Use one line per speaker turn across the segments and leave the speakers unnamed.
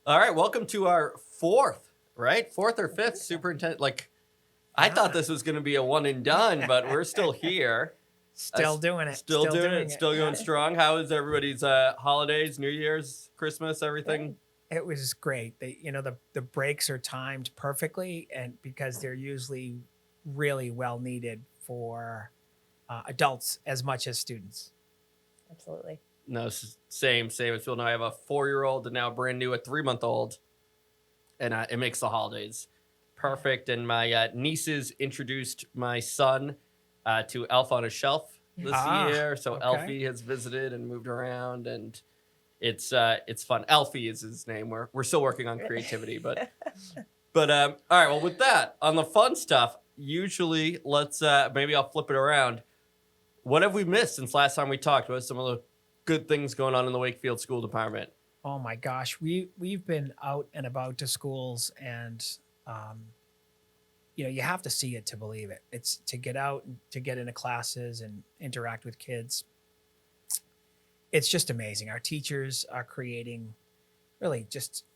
All right, welcome to our fourth or fifth superintendent. I thought this was going to be a one and done, but we're still here.
Still doing it.
Still doing it. Still going strong. How is everybody's holidays, New Year's, Christmas, everything?
It was great. The breaks are timed perfectly, and because they're usually really well needed for adults as much as students.
Absolutely.
No, same as Phil. Now I have a 4-year-old and now brand new a 3-month-old, and it makes the holidays perfect. And my nieces introduced my son to Elf on a Shelf this year, so okay. Elfie has visited and moved around, and it's fun. Elfie is his name. We're still working on creativity, but all right. Well, with that, on the fun stuff, usually let's maybe I'll flip it around. What have we missed since last time we talked? What are some of the good things going on in the Wakefield School Department?
Oh my gosh, we've been out and about to schools, and you have to see it to believe it. It's to get out, to get into classes and interact with kids. It's just amazing. Our teachers are creating really just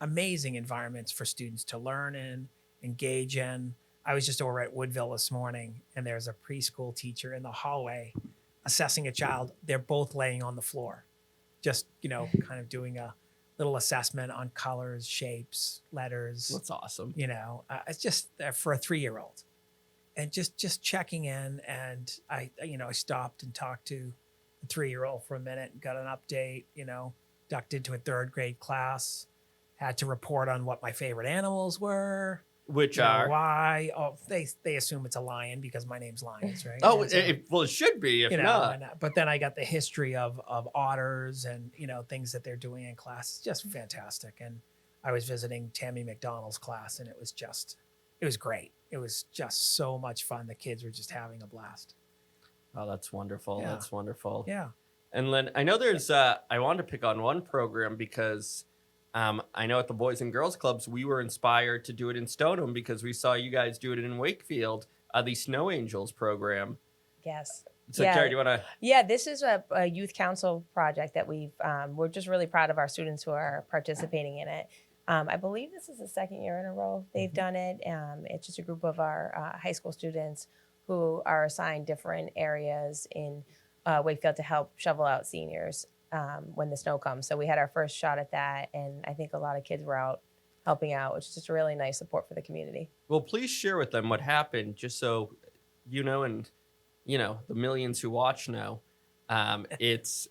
amazing environments for students to learn in, engage in. I was just over at Woodville this morning, and there's a preschool teacher in the hallway assessing a child. They're both laying on the floor, just, kind of doing a little assessment on colors, shapes, letters.
That's awesome.
It's just for a 3-year-old, and just checking in. And I stopped and talked to the 3-year-old for a minute and got an update, ducked into a 3rd grade class, had to report on what my favorite animals were.
Which are
why? Oh, they assume it's a lion because my name's Lyons, right?
Oh, so, it should be if not.
But then I got the history of otters and things that they're doing in class. It's just fantastic. And I was visiting Tammy McDonald's class, and it was great. It was just so much fun. The kids were just having a blast.
Oh, that's wonderful. Yeah. That's wonderful.
Yeah.
And Len, I know there's. I wanted to pick on one program because. I know at the Boys and Girls Clubs, we were inspired to do it in Stoneham because we saw you guys do it in Wakefield, the Snow Angels program.
Yes.
So, Carrie, do you want to?
Yeah, this is a youth council project that we're just really proud of our students who are participating in it. I believe this is the 2nd year in a row they've done it. It's just a group of our high school students who are assigned different areas in Wakefield to help shovel out seniors. When the snow comes. So we had our first shot at that, and I think a lot of kids were out helping out, which is just a really nice support for the community.
Well, please share with them what happened, just so and the millions who watch know. It's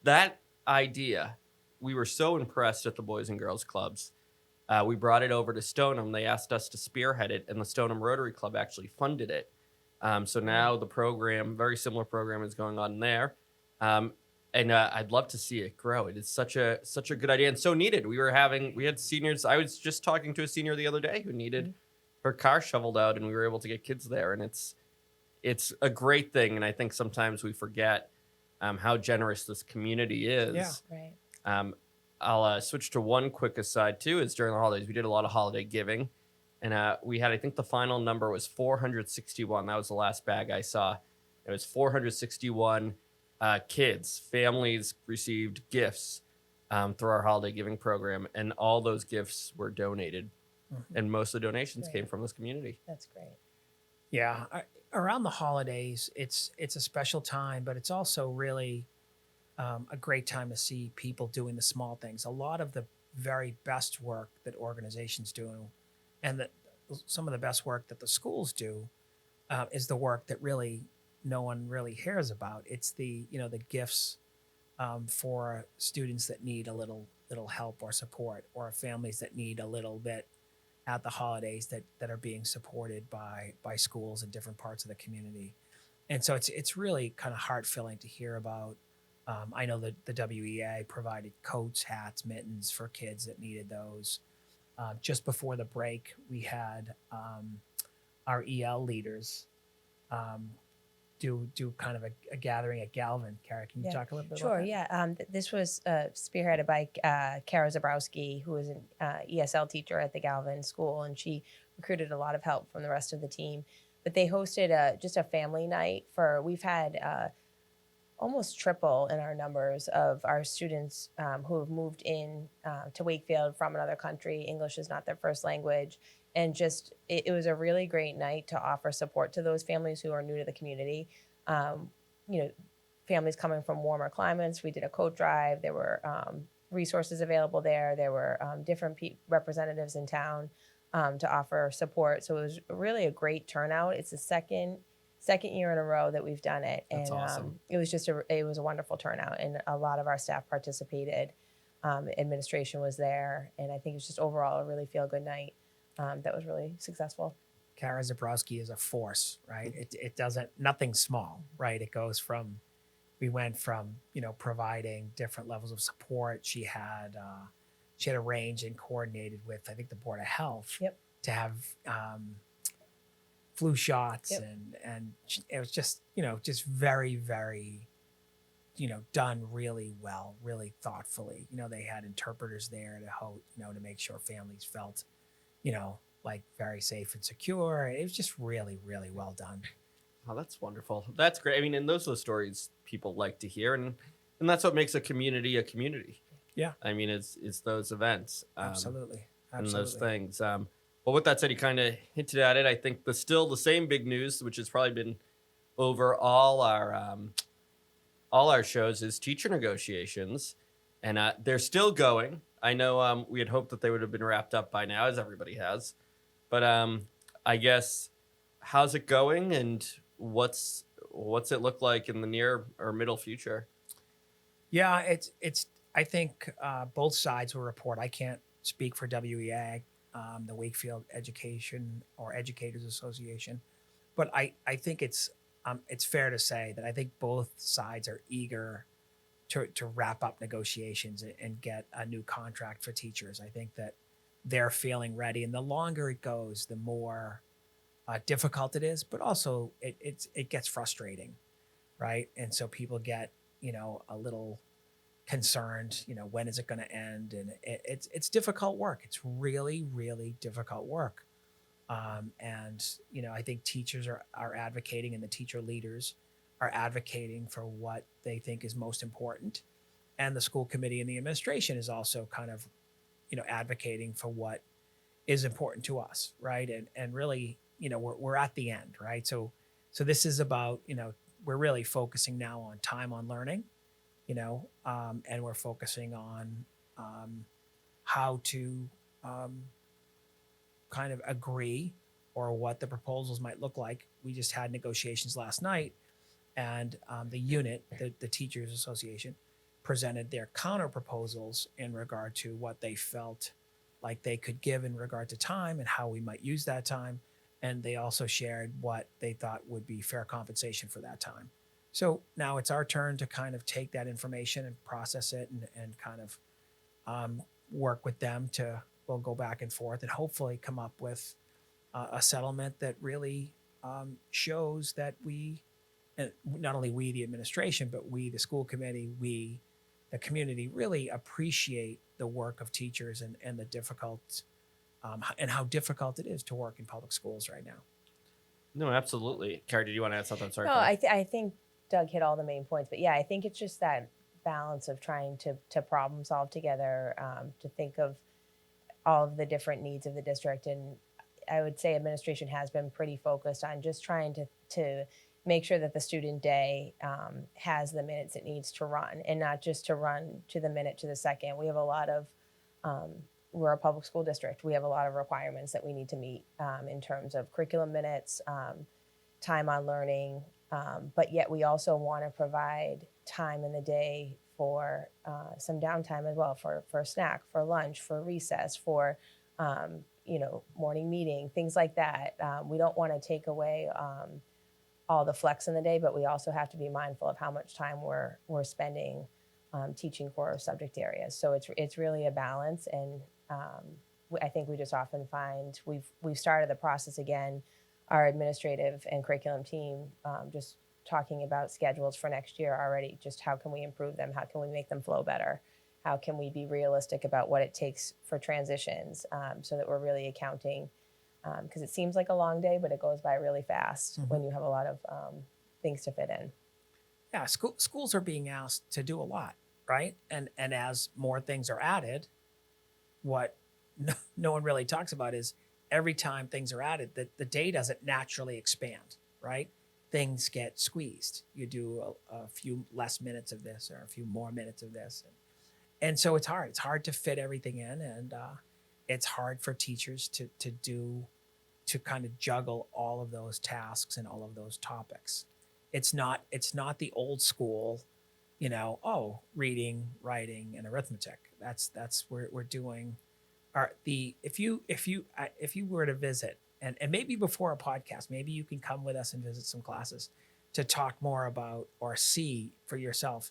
that idea. We were so impressed at the Boys and Girls Clubs. We brought it over to Stoneham. They asked us to spearhead it, and the Stoneham Rotary Club actually funded it. So now the program, very similar program, is going on there. And I'd love to see it grow. It is such a good idea and so needed. We had seniors. I was just talking to a senior the other day who needed her car shoveled out, and we were able to get kids there. And it's a great thing. And I think sometimes we forget how generous this community is.
Yeah, right.
I'll switch to one quick aside too. Is during the holidays we did a lot of holiday giving, and we had, I think the final number was 461. That was the last bag I saw. It was 461. Kids, families received gifts through our holiday giving program, and all those gifts were donated, and most of the donations came from this community.
That's great.
Yeah, around the holidays, it's a special time, but it's also really a great time to see people doing the small things. A lot of the very best work that organizations do, and that some of the best work that the schools do, is the work that really no one really hears about. It's the gifts for students that need a little help or support, or families that need a little bit at the holidays that are being supported by schools in different parts of the community. And so it's really kind of heart-filling to hear about. I know that the WEA provided coats, hats, mittens for kids that needed those. Just before the break, we had our EL leaders do kind of a gathering at Galvin. Kara, can you talk a little bit about that?
Sure, yeah. This was spearheaded by Kara Zabrowski, who is an ESL teacher at the Galvin school, and she recruited a lot of help from the rest of the team. But they hosted just a family night we've had almost triple in our numbers of our students who have moved in to Wakefield from another country. English is not their first language. And just, it was a really great night to offer support to those families who are new to the community. You know, families coming from warmer climates. We did a coat drive. There were resources available there. There were different representatives in town to offer support. So it was really a great turnout. It's the second year in a row that we've done it.
That's
And
awesome.
it was just it was a wonderful turnout, and a lot of our staff participated. Administration was there, and I think it was just overall a really feel good night that was really successful.
Kara Zabrowski is a force, right? It doesn't, nothing small, right? It goes from, we went from, you know, providing different levels of support. She had arranged and coordinated with, I think, the Board of Health
Yep.
to have flu shots.
Yep.
And it was just, you know, just very, very, you know, done really well, really thoughtfully. You know, they had interpreters there to make sure families felt, you know, like very safe and secure. It was just really, really well done.
Oh, that's wonderful. That's great. I mean, and those are the stories people like to hear, and that's what makes a community a community.
Yeah.
I mean, it's those events,
Absolutely.
and those things. Well, with that said, you kind of hinted at it. I think the same big news, which has probably been over all our shows, is teacher negotiations, and they're still going. I know we had hoped that they would have been wrapped up by now, as everybody has, but I guess, how's it going, and what's it look like in the near or middle future?
Yeah, it's. I think both sides will report. I can't speak for WEA, the Wakefield Education or Educators Association, but I think it's fair to say that I think both sides are eager to wrap up negotiations and get a new contract for teachers. I think that they're feeling ready, and the longer it goes, the more difficult it is, but also it gets frustrating, right? And so people get, you know, a little concerned, you know, when is it going to end? And it's difficult work. It's really, really difficult work. And, you know, I think teachers are advocating, and the teacher leaders are advocating for what they think is most important. And the school committee and the administration is also kind of, you know, advocating for what is important to us, right? And really, you know, we're at the end, right? So this is about, you know, we're really focusing now on time on learning, you know, and we're focusing on how to kind of agree, or what the proposals might look like. We just had negotiations last night, and the unit, the Teachers Association, presented their counter proposals in regard to what they felt like they could give in regard to time and how we might use that time. And they also shared what they thought would be fair compensation for that time. So now it's our turn to kind of take that information and process it, and kind of work with them we'll go back and forth and hopefully come up with a settlement that really shows that we, and not only we, the administration, but we, the school committee, we, the community, really appreciate the work of teachers and the difficult and how difficult it is to work in public schools right now.
No, absolutely. Carrie, did you want to add something? Sorry.
No, I think Doug hit all the main points, but yeah, I think it's just that balance of trying to problem solve together, to think of all of the different needs of the district. And I would say administration has been pretty focused on just trying to make sure that the student day has the minutes it needs to run, and not just to run to the minute to the second. We have a lot of, we're a public school district. We have a lot of requirements that we need to meet in terms of curriculum minutes, time on learning, but yet we also want to provide time in the day for some downtime as well, for a snack, for lunch, for recess, for you know, morning meeting, things like that. We don't want to take away all the flex in the day, but we also have to be mindful of how much time we're spending teaching core subject areas. So it's really a balance, and I think we just often find we've started the process again. Our administrative and curriculum team just talking about schedules for next year already. Just how can we improve them? How can we make them flow better? How can we be realistic about what it takes for transitions, so that we're really accounting? Because it seems like a long day, but it goes by really fast when you have a lot of things to fit in.
Yeah, schools are being asked to do a lot, right? And as more things are added, what no one really talks about is every time things are added, the day doesn't naturally expand, right? Things get squeezed. You do a few less minutes of this or a few more minutes of this, and so it's hard. It's hard to fit everything in, and it's hard for teachers to kind of juggle all of those tasks and all of those topics. It's not the old school, oh, reading, writing, and arithmetic. That's where we're doing our the if you were to visit, and maybe before a podcast, maybe you can come with us and visit some classes to talk more about or see for yourself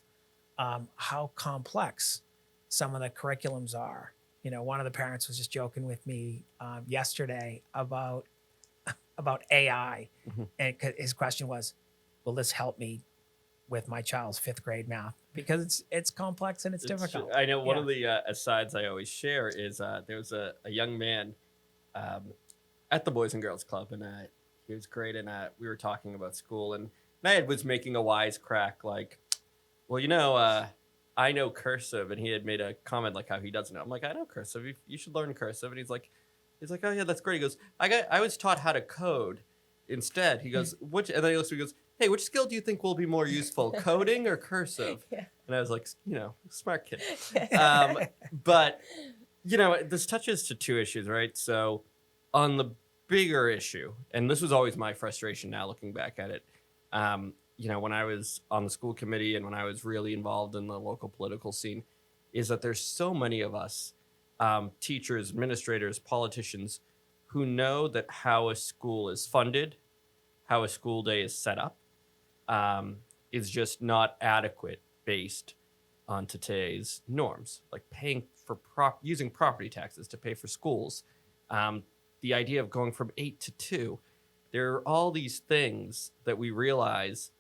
how complex some of the curriculums are. One of the parents was just joking with me yesterday about AI,
Mhm.
and his question was, "Will this help me with my child's fifth grade math?" Because it's complex and it's difficult.
I know one
Yeah.
of the asides I always share is there was a young man um, at the Boys and Girls Club, and he was great, and we were talking about school, and I was making a wisecrack like, well, I know cursive, and he had made a comment like how he doesn't know. I'm like, I know cursive. You should learn cursive, and he's like, oh yeah, that's great. He goes, I was taught how to code instead. He goes, which, and then he looks at me and goes, hey, which skill do you think will be more useful, coding or cursive?
Yeah.
And I was like, smart kid. But this touches to two issues, right? So on the bigger issue, and this was always my frustration now looking back at it, when I was on the school committee and when I was really involved in the local political scene, is that there's so many of us, teachers, administrators, politicians, who know that how a school is funded, how a school day is set up, is just not adequate based on today's norms, like paying for using property taxes to pay for schools, the idea of going from 8 to 2. There are all these things that we realize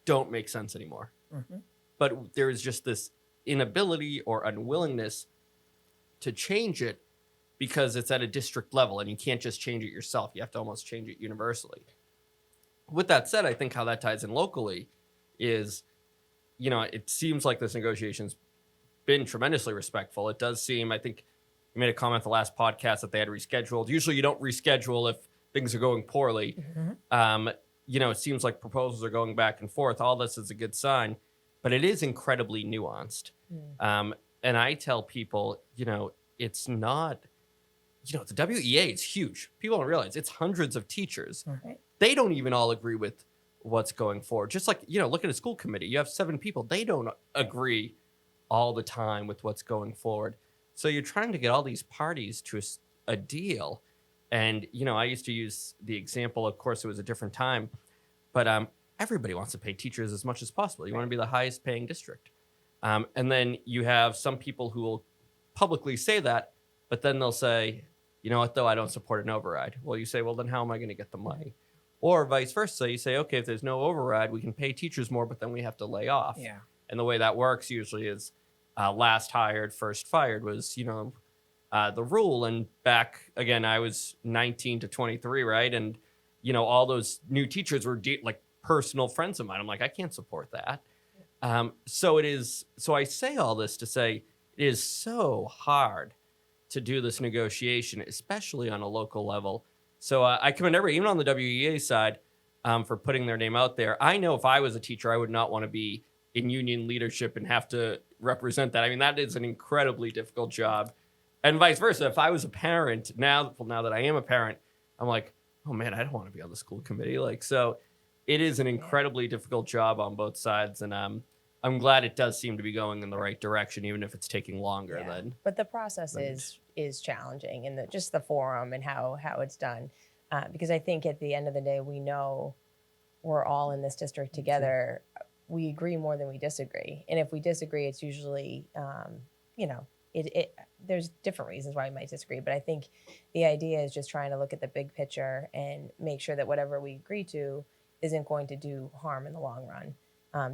don't make sense anymore.
Mhm.
But there is just this inability or unwillingness to change it because it's at a district level and you can't just change it yourself. You have to almost change it universally. With that said, I think how that ties in locally is, it seems like this negotiation's been tremendously respectful. It does seem, I think you made a comment the last podcast that they had rescheduled. Usually you don't reschedule if things are going poorly.
Mhm.
It seems like proposals are going back and forth. All this is a good sign, but it is incredibly nuanced. And I tell people, it's not, the WEA is huge. People don't realize it's hundreds of teachers.
Right.
They don't even all agree with what's going forward. Just like, look at a school committee. You have 7 people. They don't agree all the time with what's going forward. So you're trying to get all these parties to a deal. And, I used to use the example, of course, it was a different time, but everybody wants to pay teachers as much as possible. You want to be the highest paying district. And then you have some people who will publicly say that, but then they'll say, you know what, though, I don't support an override. Well, you say, well, then how am I going to get the money? Or vice versa. You say, okay, if there's no override, we can pay teachers more, but then we have to lay off.
Yeah.
And the way that works usually is last hired, first fired was, the rule. And back again, I was 19 to 23, right? And, all those new teachers were like personal friends of mine. I'm like, I can't support that. So I say all this to say it is so hard to do this negotiation, especially on a local level. So I commend everybody, even on the WEA side, for putting their name out there. I know if I was a teacher, I would not want to be in union leadership and have to represent that. I mean, that is an incredibly difficult job. And vice versa. If I was a parent, now that I am a parent, I'm like, oh man, I don't want to be on the school committee. So it is an incredibly difficult job on both sides. And I'm glad it does seem to be going in the right direction, even if it's taking longer than.
But the process is challenging, and just the forum and how it's done, because I think at the end of the day, we know we're all in this district together. We agree more than we disagree, and if we disagree, it's usually there's different reasons why we might disagree. But I think the idea is just trying to look at the big picture and make sure that whatever we agree to isn't going to do harm in the long run.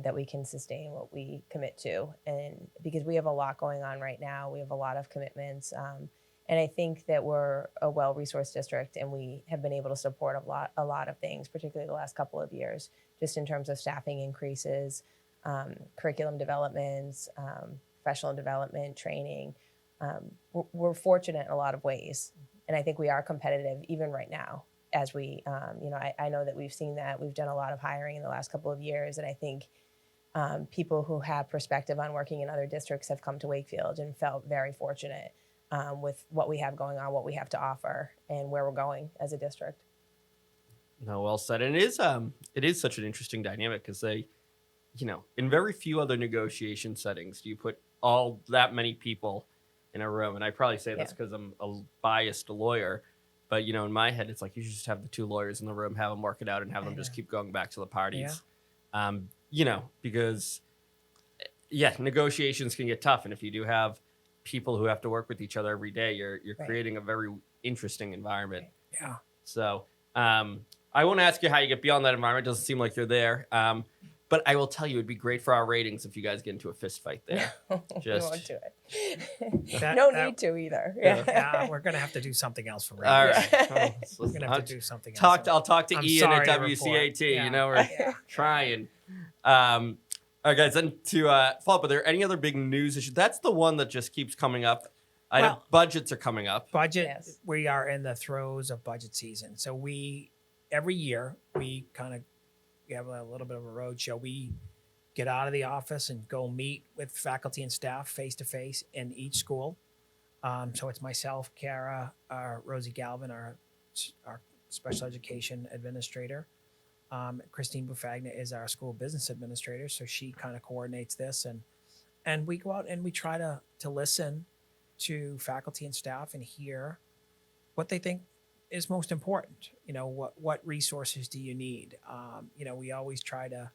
That we can sustain what we commit to. And because we have a lot going on right now, we have a lot of commitments. And I think that we're a well-resourced district, and we have been able to support a lot of things, particularly the last couple of years, just in terms of staffing increases, curriculum developments, professional development, training. We're fortunate in a lot of ways, and I think we are competitive even right now. As we, I know that we've seen that. We've done a lot of hiring in the last couple of years, and I think people who have perspective on working in other districts have come to Wakefield and felt very fortunate with what we have going on, what we have to offer, and where we're going as a district.
No, well said. And it is such an interesting dynamic because they, in very few other negotiation settings do you put all that many people in a room. And I probably say this because I'm a biased lawyer, but in my head, it's like you should just have the two lawyers in the room, have them work it out, and have them just keep going back to the parties. Because negotiations can get tough, and if you do have people who have to work with each other every day, you're creating a very interesting environment.
Yeah.
So I won't ask you how you get beyond that environment. It doesn't seem like you're there. But I will tell you, it'd be great for our ratings if you guys get into a fist fight there.
We won't do it. Need to either.
Yeah, we're gonna have to do something else for ratings.
All right.
We're gonna have to do something else.
I'll talk to
I'm
Ian at
sorry to
WCAT.
report.
We're trying. All right, guys. Then to follow up, are there any other big news issues? That's the one that just keeps coming up. I know budgets are coming up.
We are in the throes of budget season. So every year we have a little bit of a road show. We get out of the office and go meet with faculty and staff face to face in each school. So it's myself, Kara, Rosie Galvin, our special education administrator. Christine Bufagna is our school business administrator. So she kind of coordinates this, and we go out and we try to listen to faculty and staff and hear what they think is most important. What resources do you need? We always try to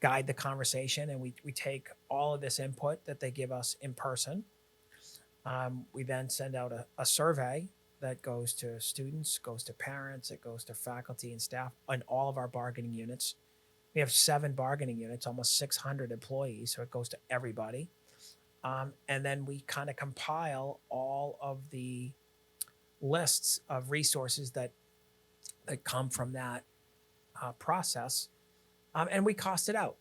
guide the conversation, and we take all of this input that they give us in person. We then send out a survey that goes to students, goes to parents, it goes to faculty and staff on all of our bargaining units. We have 7 bargaining units, almost 600 employees, so it goes to everybody. And then we kind of compile all of the lists of resources that come from that process, and we cost it out,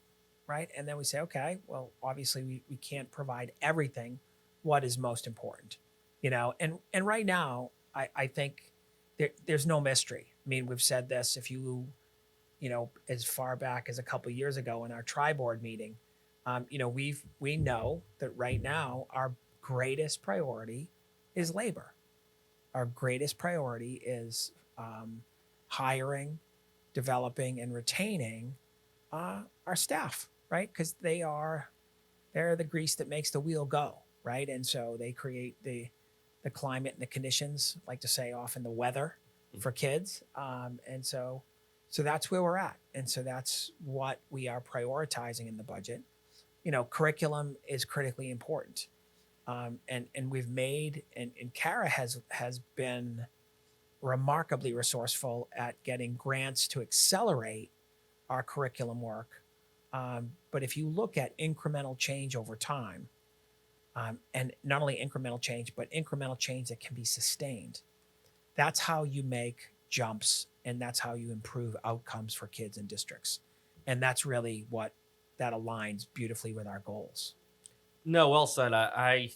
right? And then we say, okay, well, obviously we can't provide everything. What is most important, And right now, I think there's no mystery. I mean, we've said this. If you as far back as a couple of years ago in our tri-board meeting, we know that right now our greatest priority is labor. Our greatest priority is hiring, developing, and retaining our staff, right? Because they're the grease that makes the wheel go, right? And so they create the climate and the conditions, like to say often the weather for kids. And so that's where we're at. And so that's what we are prioritizing in the budget. Curriculum is critically important. And we've made, and Kara has been remarkably resourceful at getting grants to accelerate our curriculum work. But if you look at incremental change over time, and not only incremental change, but incremental change that can be sustained, that's how you make jumps, and that's how you improve outcomes for kids and districts. And that's really what that aligns beautifully with our goals.
No, well said. I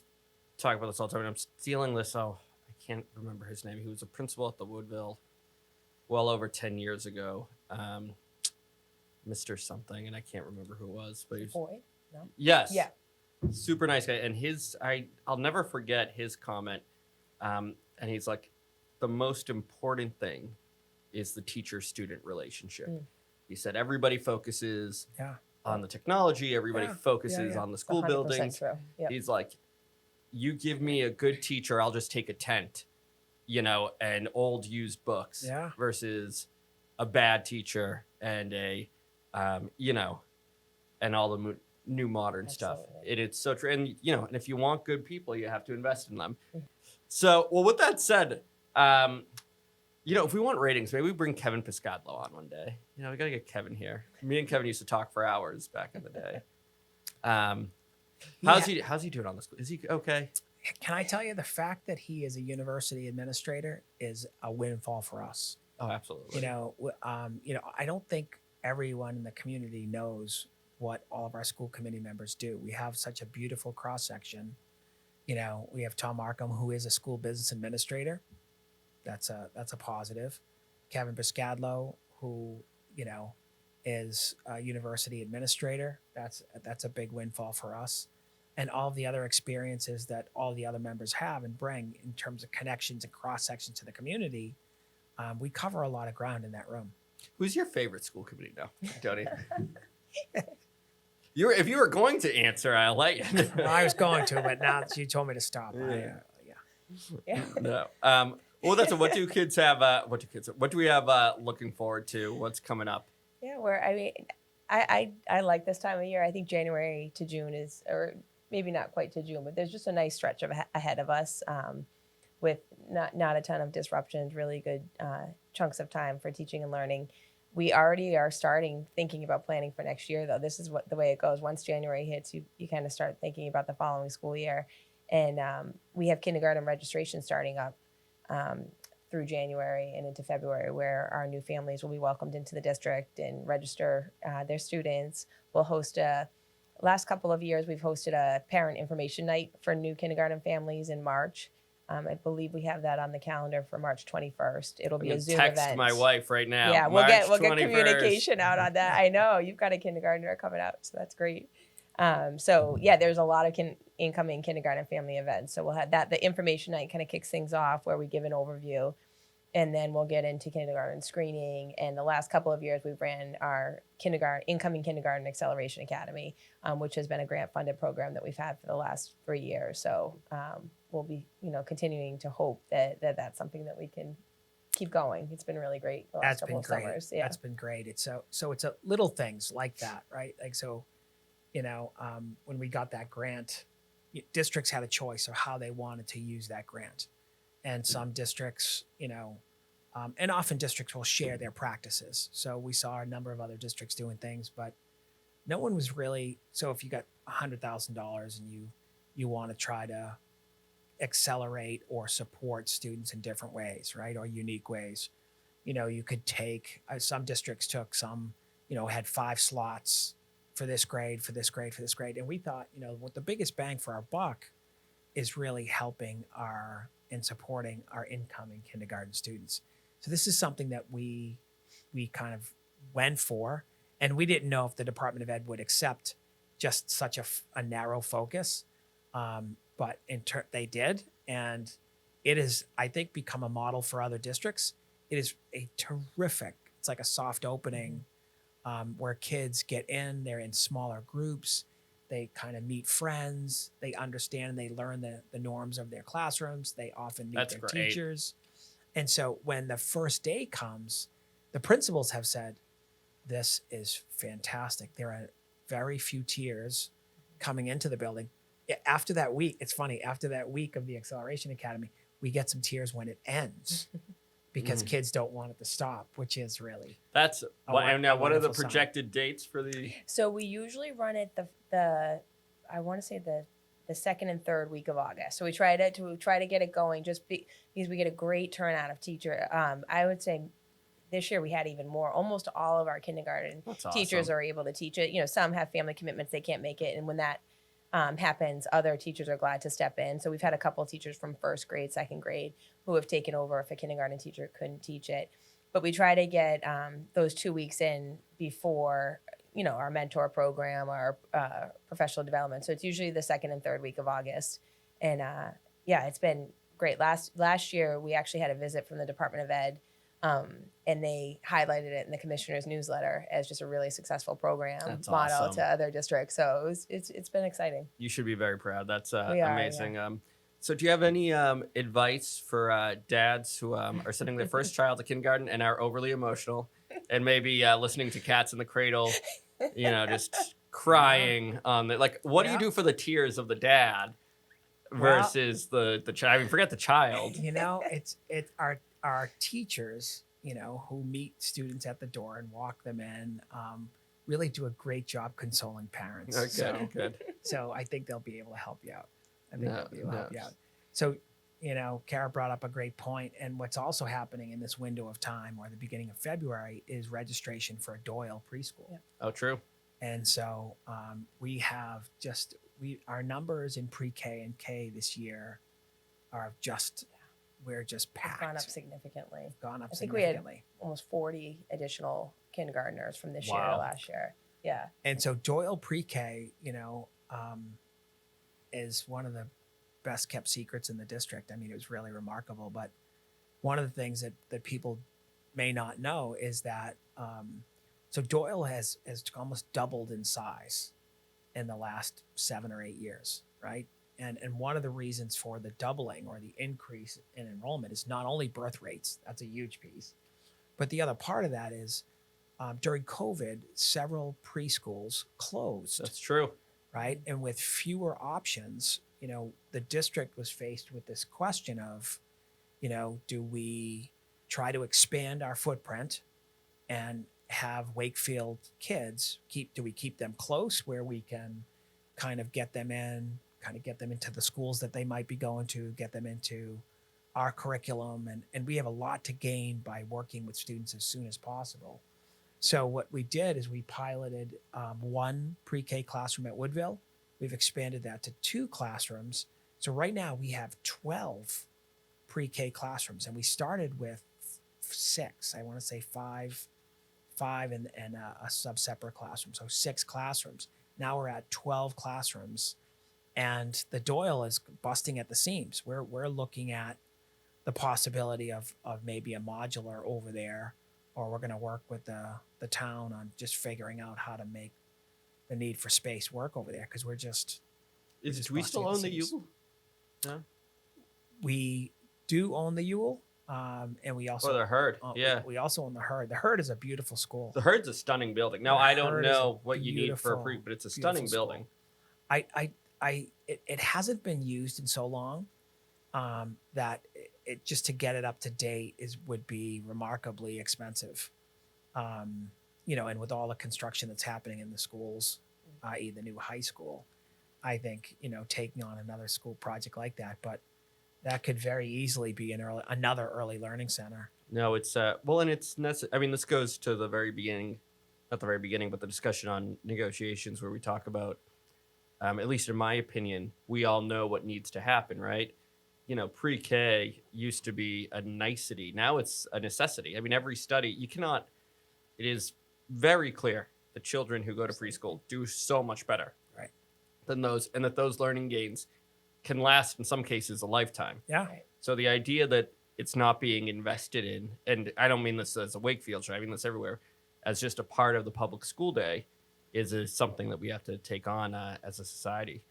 talk about this all the time, and I'm stealing this. I can't remember his name. He was a principal at the Woodville well over 10 years ago. Mr. something, and I can't remember who it was. But he's
Boy, no?
Yes.
Yeah.
Super nice guy. And I'll never forget his comment. And he's like, the most important thing is the teacher-student relationship. He said everybody focuses on the technology. Everybody focuses on the school buildings.
True. Yep.
He's like, you give me a good teacher, I'll just take a tent, and old used books versus a bad teacher and and all the new modern stuff. It's so true. And, and if you want good people, you have to invest in them. So, well, with that said, if we want ratings, maybe we bring Kevin Piscadlo on one day. We got to get Kevin here. Me and Kevin used to talk for hours back in the day. How's he doing on this? Is he okay?
Can I tell you the fact that he is a university administrator is a windfall for us.
Oh, absolutely.
I don't think everyone in the community knows what all of our school committee members do. We have such a beautiful cross section. We have Tom Markham, who is a school business administrator. That's a positive. Kevin Biscadlo, who is a university administrator. That's a big windfall for us. And all the other experiences that all the other members have and bring in terms of connections and cross sections to the community. We cover a lot of ground in that room.
Who's your favorite school committee now, Jody? If you were going to answer, I'll let you.
Well, I was going to, but now that you told me to stop.
Yeah.
No. Well, that's what do kids have? What do we have looking forward to? What's coming up?
Yeah, I like this time of year. I think January to June is, or maybe not quite to June, but there's just a nice stretch of ahead of us with not a ton of disruptions, really good chunks of time for teaching and learning. We already are starting thinking about planning for next year, though. This is the way it goes. Once January hits, you kind of start thinking about the following school year. And we have kindergarten registration starting up through January and into February, where our new families will be welcomed into the district and register their students. We'll host last couple of years, we've hosted a parent information night for new kindergarten families in March. I believe we have that on the calendar for March 21st. It'll be a Zoom
text
event.
my wife right now.
Yeah, we'll
March
get
21st.
communication out on that. I know you've got a kindergartner coming out, so that's great. There's a lot of incoming kindergarten family events. So we'll have that. The information night kind of kicks things off where we give an overview, and then we'll get into kindergarten screening. And the last couple of years, we've ran our incoming kindergarten acceleration academy, which has been a grant funded program that we've had for the last 3 years. So we'll be, continuing to hope that that's something that we can keep going. It's been really great the last couple of summers. Yeah.
That's been great. It's it's a little things like that, right? Like, so, when we got that grant, districts had a choice of how they wanted to use that grant. And some districts, and often districts will share their practices. So we saw a number of other districts doing things, but no one was really, so if you got $100,000 and you want to try to accelerate or support students in different ways, right? Or unique ways, you could take, some districts took some, had 5 slots for this grade, for this grade, for this grade. And we thought, what the biggest bang for our buck is really helping and supporting our incoming kindergarten students. So this is something that we kind of went for, and we didn't know if the Department of Ed would accept just such a narrow focus, but they did, and it has, I think, become a model for other districts. It is a terrific, it's like a soft opening where kids get in, they're in smaller groups, they kind of meet friends, they understand and they learn the norms of their classrooms, they often meet their teachers. And so when the first day comes, the principals have said, this is fantastic. There are very few tiers coming into the building. After that week, it's funny, after that week of the Acceleration Academy, we get some tiers when it ends because kids don't want it to stop, which is really.
That's, and now what are the projected dates for the?
So we usually run it I want to say the second and third week of August. So we try to get it going just because we get a great turnout of teacher. I would say this year we had even more. Almost all of our kindergarten teachers are able to teach it. Some have family commitments, they can't make it. And when that happens, other teachers are glad to step in. So we've had a couple of teachers from first grade, second grade who have taken over if a kindergarten teacher couldn't teach it. But we try to get those 2 weeks in before our mentor program, our professional development. So it's usually the second and third week of August. And it's been great. Last year, we actually had a visit from the Department of Ed, and they highlighted it in the commissioner's newsletter as just a really successful program model to other districts. So it's been exciting.
You should be very proud. That's amazing. Yeah. So do you have any advice for dads who are sending their first child to kindergarten and are overly emotional and maybe listening to Cats in the Cradle, just crying on the, like, what do you do for the tears of the dad versus the child? I mean, forget the child.
It's our teachers, who meet students at the door and walk them in, really do a great job consoling parents.
Okay, good.
So I think they'll be able to help you out. I think
No,
it'll help you out. So, Kara brought up a great point, and what's also happening in this window of time, or the beginning of February, is registration for a Doyle preschool.
Yeah.
Oh, true.
And so we have our numbers in pre-K and K this year are we're just
It's
packed.
gone up significantly.
Gone up
I think we had
significantly.
almost 40 additional kindergartners from this year
Wow.
to last year. Yeah.
And so Doyle pre-K, is one of the best kept secrets in the district. I mean, it was really remarkable. But one of the things that people may not know is that so Doyle has almost doubled in size in the last 7 or 8 years, right? And one of the reasons for the doubling or the increase in enrollment is not only birth rates, that's a huge piece, but the other part of that is during COVID, several preschools closed,
That's true.
right? And with fewer options, the district was faced with this question of, do we try to expand our footprint and have Wakefield kids do we keep them close where we can kind of get them into the schools that they might be going to, get them into our curriculum. And we have a lot to gain by working with students as soon as possible. So what we did is we piloted one pre-K classroom at Woodville. We've expanded that to 2 classrooms. So right now we have 12 pre-K classrooms, and we started with 6. I want to say five and a sub-separate classroom. So 6 classrooms. Now we're at 12 classrooms, and the Doyle is busting at the seams. We're looking at the possibility of maybe a modular over there, or we're going to work with the town on just figuring out how to make the need for space work over there, because
Do we still own the Yule? No.
We do own the Yule, and we also
Or the Herd? Yeah.
we also own the Herd. The Herd is a beautiful school.
The Herd's a stunning building. Now,
The
I don't
Herd is
know
a
what you need for a
beautiful,
but it's a stunning
beautiful
building.
It hasn't been used in so long that it just to get it up to date would be remarkably expensive. And with all the construction that's happening in the schools, i.e. the new high school, I think, taking on another school project like that, but that could very easily be another early learning center.
No, it's and it's necessary. I mean, this goes to the very beginning, not the very beginning, but the discussion on negotiations where we talk about, at least in my opinion, we all know what needs to happen, right? Pre-K used to be a nicety. Now it's a necessity. I mean, every study, it is very clear that children who go to preschool do so much better
Right.
than those, and that those learning gains can last in some cases a lifetime.
Yeah.
Right.
So the idea that it's not being invested in, and I don't mean this as a Wakefield show, I mean this everywhere, as just a part of the public school day, is something that we have to take on as a society.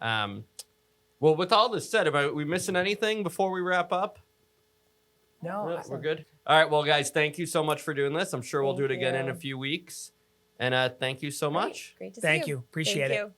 Well, with all this said, are we missing anything before we wrap up?
No,
We're good. All right, well, guys, thank you so much for doing this. I'm sure we'll do it
Thank
again in
you.
a few weeks. And thank you so much.
Great to see
Thank you. Appreciate
Thank
it.
you.